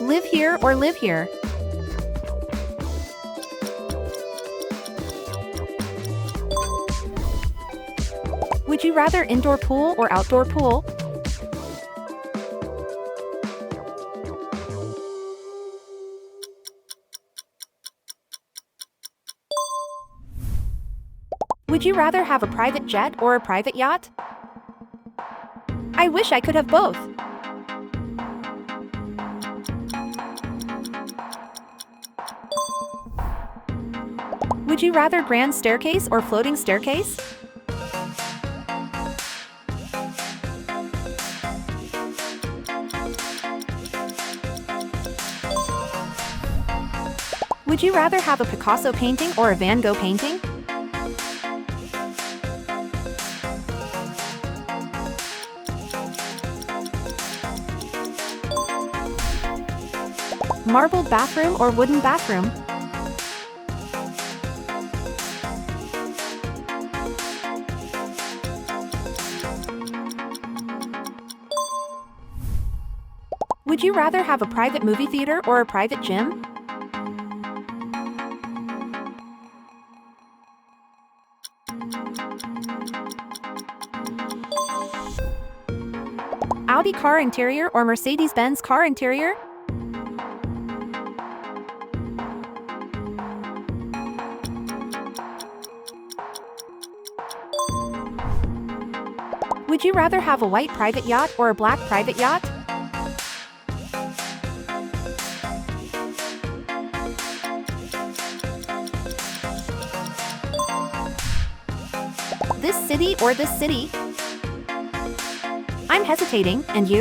Live here or live here? Would you rather indoor pool or outdoor pool? Would you rather have a private jet or a private yacht? I wish I could have both. Would you rather grand staircase or floating staircase? Would you rather have a Picasso painting or a Van Gogh painting? Marbled bathroom or wooden bathroom? Would you rather have a private movie theater or a private gym? Audi car interior or Mercedes-Benz car interior? Would you rather have a white private yacht or a black private yacht? This city or this city? I'm hesitating, and you?